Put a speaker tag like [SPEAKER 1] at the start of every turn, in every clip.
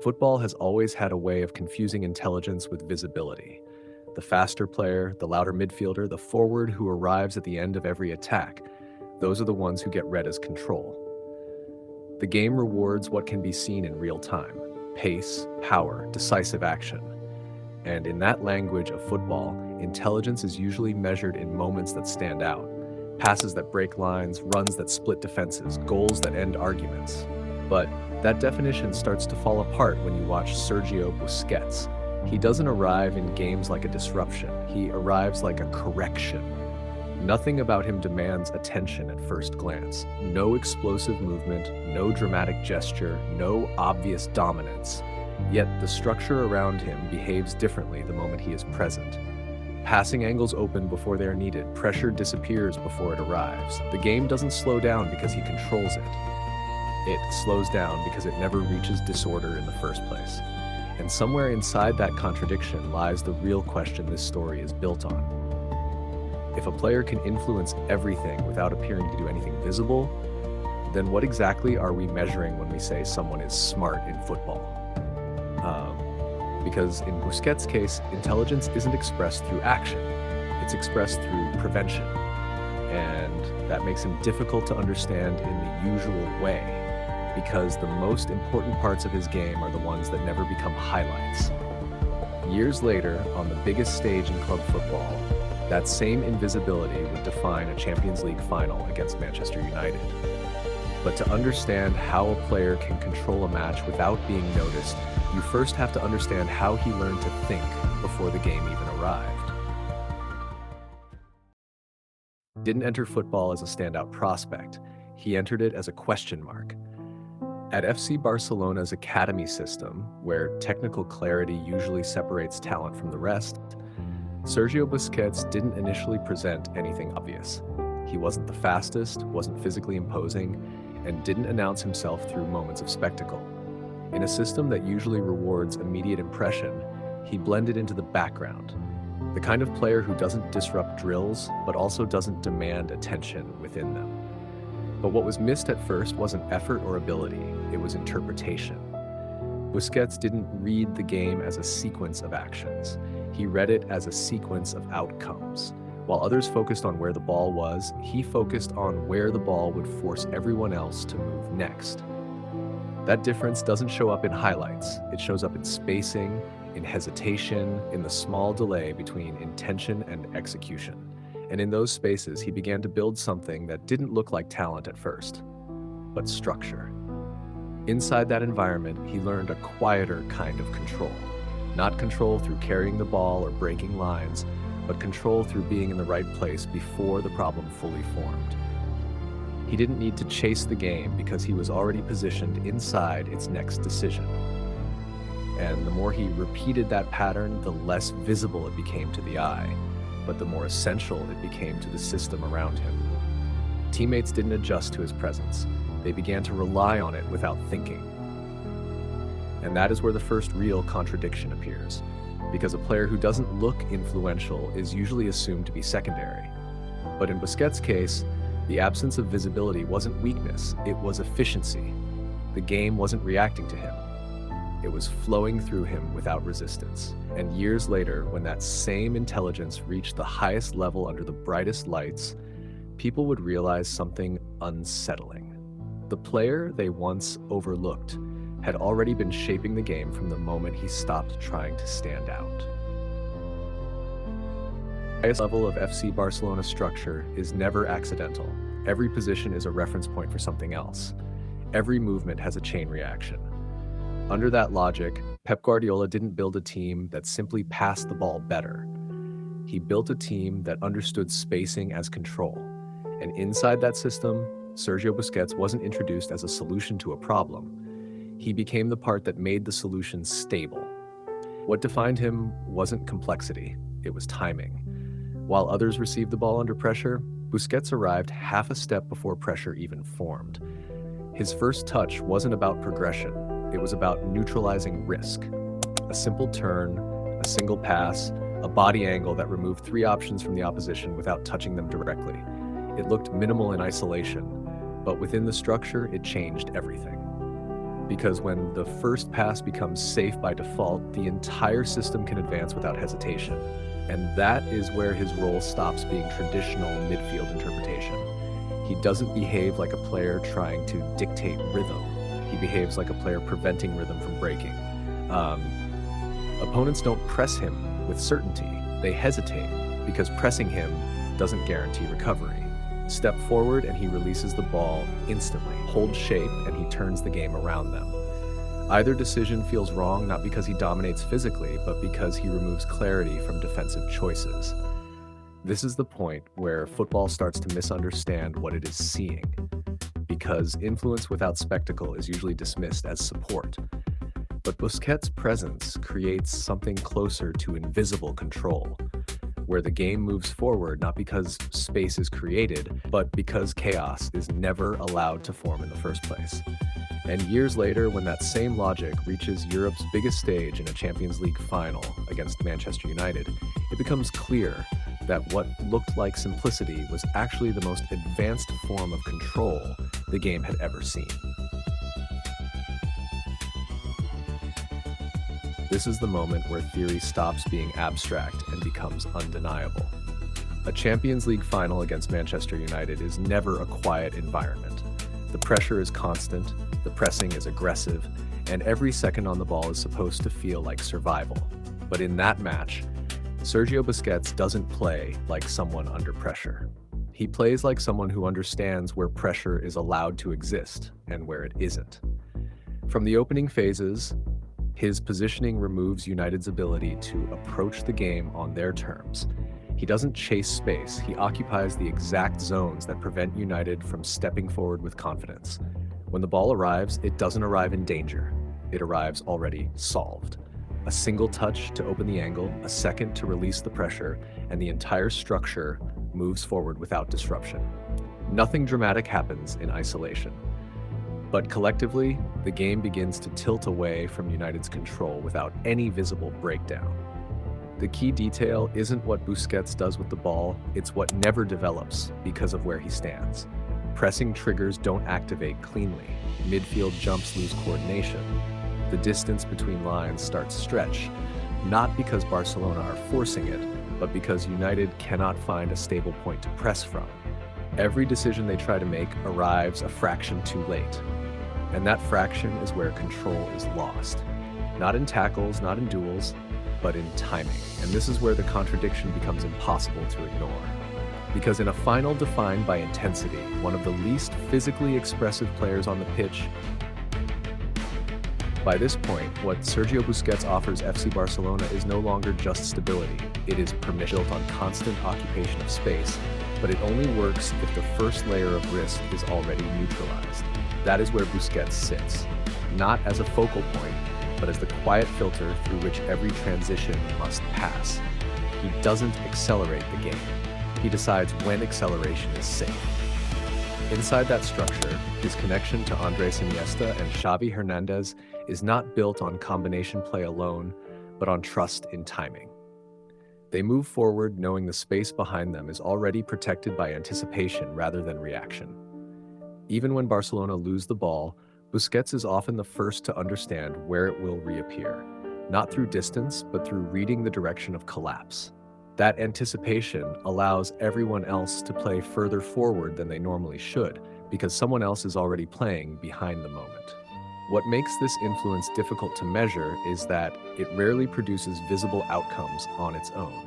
[SPEAKER 1] Football has always had a way of confusing intelligence with visibility. The faster player, the louder midfielder, the forward who arrives at the end of every attack, those are the ones who get read as control. The game rewards what can be seen in real time: pace, power, decisive action. And in that language of football, intelligence is usually measured in moments that stand out: passes that break lines, runs that split defenses, goals that end arguments. But that definition starts to fall apart when you watch Sergio Busquets. He doesn't arrive in games like a disruption, he arrives like a correction. Nothing about him demands attention at first glance. No explosive movement, no dramatic gesture, no obvious dominance. Yet the structure around him behaves differently the moment he is present. Passing angles open before they are needed, pressure disappears before it arrives. The game doesn't slow down because he controls it. It slows down because it never reaches disorder in the first place. And somewhere inside that contradiction lies the real question this story is built on. If a player can influence everything without appearing to do anything visible, then what exactly are we measuring when we say someone is smart in football? Because in Busquets' case, intelligence isn't expressed through action, it's expressed through prevention. And that makes him difficult to understand in the usual way, because the most important parts of his game are the ones that never become highlights. Years later, on the biggest stage in club football, that same invisibility would define a Champions League final against Manchester United. But to understand how a player can control a match without being noticed, you first have to understand how he learned to think before the game even arrived. He didn't enter football as a standout prospect, he entered it as a question mark. At FC Barcelona's academy system, where technical clarity usually separates talent from the rest, Sergio Busquets didn't initially present anything obvious. He wasn't the fastest, wasn't physically imposing, and didn't announce himself through moments of spectacle. In a system that usually rewards immediate impression, he blended into the background, the kind of player who doesn't disrupt drills, but also doesn't demand attention within them. But what was missed at first wasn't effort or ability, it was interpretation. Busquets didn't read the game as a sequence of actions. He read it as a sequence of outcomes. While others focused on where the ball was, he focused on where the ball would force everyone else to move next. That difference doesn't show up in highlights. It shows up in spacing, in hesitation, in the small delay between intention and execution. And in those spaces, he began to build something that didn't look like talent at first, but structure. Inside that environment, he learned a quieter kind of control. Not control through carrying the ball or breaking lines, but control through being in the right place before the problem fully formed. He didn't need to chase the game because he was already positioned inside its next decision. And the more he repeated that pattern, the less visible it became to the eye, but the more essential it became to the system around him. Teammates didn't adjust to his presence. They began to rely on it without thinking. And that is where the first real contradiction appears, because a player who doesn't look influential is usually assumed to be secondary. But in Busquets' case, the absence of visibility wasn't weakness, it was efficiency. The game wasn't reacting to him. It was flowing through him without resistance. And years later, when that same intelligence reached the highest level under the brightest lights, people would realize something unsettling. The player they once overlooked had already been shaping the game from the moment he stopped trying to stand out. The highest level of FC Barcelona structure is never accidental. Every position is a reference point for something else. Every movement has a chain reaction. Under that logic, Pep Guardiola didn't build a team that simply passed the ball better. He built a team that understood spacing as control. And inside that system, Sergio Busquets wasn't introduced as a solution to a problem. He became the part that made the solution stable. What defined him wasn't complexity, it was timing. While others received the ball under pressure, Busquets arrived half a step before pressure even formed. His first touch wasn't about progression, it was about neutralizing risk. A simple turn, a single pass, a body angle that removed 3 options from the opposition without touching them directly. It looked minimal in isolation, but within the structure, it changed everything. because when the first pass becomes safe by default, the entire system can advance without hesitation. And that is where his role stops being traditional midfield interpretation. He doesn't behave like a player trying to dictate rhythm. He behaves like a player preventing rhythm from breaking. Opponents don't press him with certainty. They hesitate because pressing him doesn't guarantee recovery. Step forward and he releases the ball instantly, holds shape, and he turns the game around them. Either decision feels wrong not because he dominates physically, but because he removes clarity from defensive choices. This is the point where football starts to misunderstand what it is seeing, because influence without spectacle is usually dismissed as support. But Busquets' presence creates something closer to invisible control, where the game moves forward not because space is created, but because chaos is never allowed to form in the first place. And years later, when that same logic reaches Europe's biggest stage in a Champions League final against Manchester United, it becomes clear that what looked like simplicity was actually the most advanced form of control the game had ever seen. This is the moment where theory stops being abstract and becomes undeniable. A Champions League final against Manchester United is never a quiet environment. The pressure is constant, the pressing is aggressive, and every second on the ball is supposed to feel like survival. But in that match, Sergio Busquets doesn't play like someone under pressure. He plays like someone who understands where pressure is allowed to exist and where it isn't. From the opening phases, his positioning removes United's ability to approach the game on their terms. He doesn't chase space, he occupies the exact zones that prevent United from stepping forward with confidence. When the ball arrives, it doesn't arrive in danger. It arrives already solved. A single touch to open the angle, a second to release the pressure, and the entire structure moves forward without disruption. Nothing dramatic happens in isolation. But collectively, the game begins to tilt away from United's control without any visible breakdown. The key detail isn't what Busquets does with the ball, it's what never develops because of where he stands. Pressing triggers don't activate cleanly. Midfield jumps lose coordination. The distance between lines starts to stretch, not because Barcelona are forcing it, but because United cannot find a stable point to press from. Every decision they try to make arrives a fraction too late. And that fraction is where control is lost. Not in tackles, not in duels, but in timing. And this is where the contradiction becomes impossible to ignore. Because in a final defined by intensity, one of the least physically expressive players on the pitch, by this point, what Sergio Busquets offers FC Barcelona is no longer just stability. It is permission built on constant occupation of space, but it only works if the first layer of risk is already neutralized. That is where Busquets sits, not as a focal point, but as the quiet filter through which every transition must pass. He doesn't accelerate the game. He decides when acceleration is safe. Inside that structure, his connection to Andres Iniesta and Xavi Hernandez is not built on combination play alone, but on trust in timing. They move forward knowing the space behind them is already protected by anticipation rather than reaction. Even when Barcelona lose the ball, Busquets is often the first to understand where it will reappear, not through distance, but through reading the direction of collapse. That anticipation allows everyone else to play further forward than they normally should, because someone else is already playing behind the moment. What makes this influence difficult to measure is that it rarely produces visible outcomes on its own.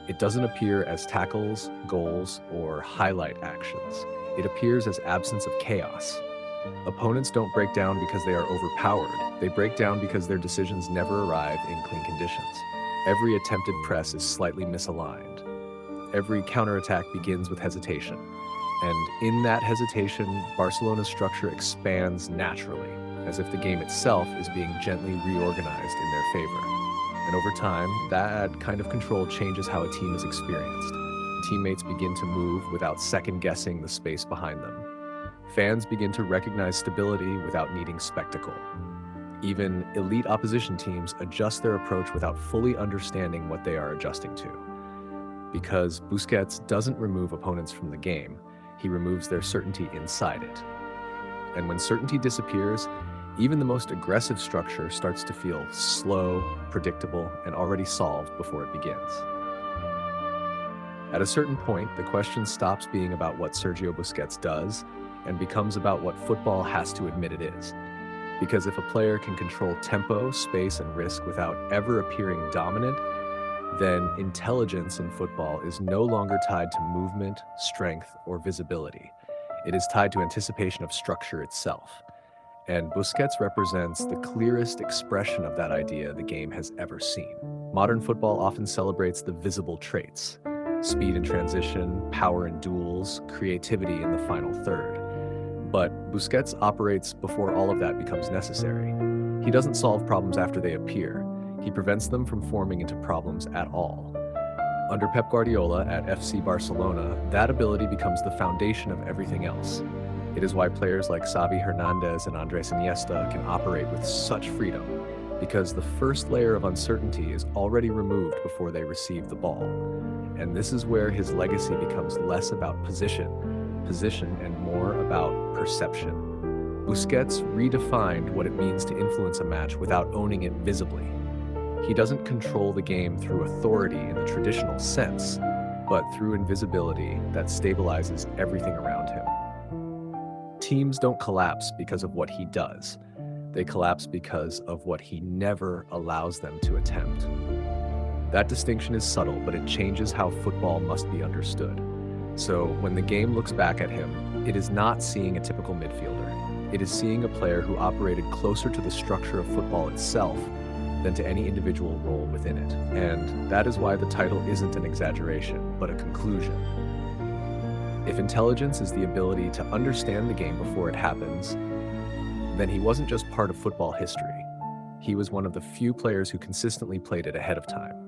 [SPEAKER 1] It doesn't appear as tackles, goals, or highlight actions. It appears as absence of chaos. Opponents don't break down because they are overpowered. They break down because their decisions never arrive in clean conditions. Every attempted press is slightly misaligned. Every counterattack begins with hesitation. And in that hesitation, Barcelona's structure expands naturally, as if the game itself is being gently reorganized in their favor. And over time, that kind of control changes how a team is experienced. Teammates begin to move without second-guessing the space behind them. Fans begin to recognize stability without needing spectacle. Even elite opposition teams adjust their approach without fully understanding what they are adjusting to. Because Busquets doesn't remove opponents from the game, he removes their certainty inside it. And when certainty disappears, even the most aggressive structure starts to feel slow, predictable, and already solved before it begins. At a certain point, the question stops being about what Sergio Busquets does and becomes about what football has to admit it is. Because if a player can control tempo, space, and risk without ever appearing dominant, then intelligence in football is no longer tied to movement, strength, or visibility. It is tied to anticipation of structure itself. And Busquets represents the clearest expression of that idea the game has ever seen. Modern football often celebrates the visible traits: speed in transition, power in duels, creativity in the final third. But Busquets operates before all of that becomes necessary. He doesn't solve problems after they appear. He prevents them from forming into problems at all. Under Pep Guardiola at FC Barcelona, that ability becomes the foundation of everything else. It is why players like Xavi Hernandez and Andres Iniesta can operate with such freedom, because the first layer of uncertainty is already removed before they receive the ball. And this is where his legacy becomes less about position, and more about perception. Busquets redefined what it means to influence a match without owning it visibly. He doesn't control the game through authority in the traditional sense, but through invisibility that stabilizes everything around him. Teams don't collapse because of what he does. They collapse because of what he never allows them to attempt. That distinction is subtle, but it changes how football must be understood. So when the game looks back at him, it is not seeing a typical midfielder. It is seeing a player who operated closer to the structure of football itself than to any individual role within it. And that is why the title isn't an exaggeration, but a conclusion. If intelligence is the ability to understand the game before it happens, then he wasn't just part of football history. He was one of the few players who consistently played it ahead of time.